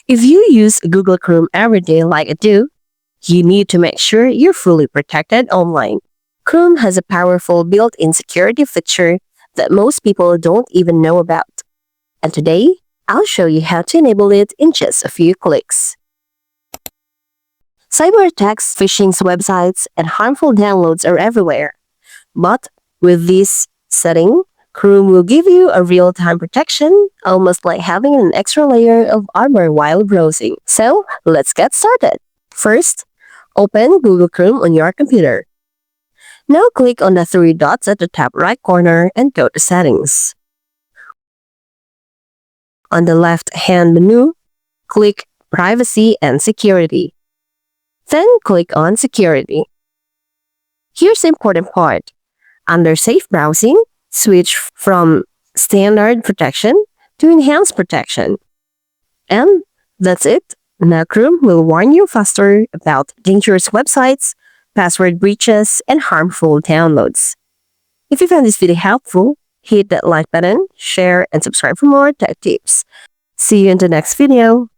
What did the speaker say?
If you use Google Chrome every day like I do, you need to make sure you're fully protected online. Chrome has a powerful built-in security feature that most people don't even know about. And today, I'll show you how to enable it in just a few clicks. Cyber attacks, phishing websites, and harmful downloads are everywhere. But with this setting, Chrome will give you a real-time protection, almost like having an extra layer of armor while browsing. So, let's get started. First, open Google Chrome on your computer. Now click on the three dots at the top right corner and go to Settings. On the left-hand menu, click Privacy and Security. Then click on Security. Here's the important part. Under Safe Browsing, switch from Standard Protection to Enhanced Protection. And that's it. Now Chrome will warn you faster about dangerous websites, password breaches, and harmful downloads. If you found this video helpful, hit that like button, share, and subscribe for more tech tips. See you in the next video.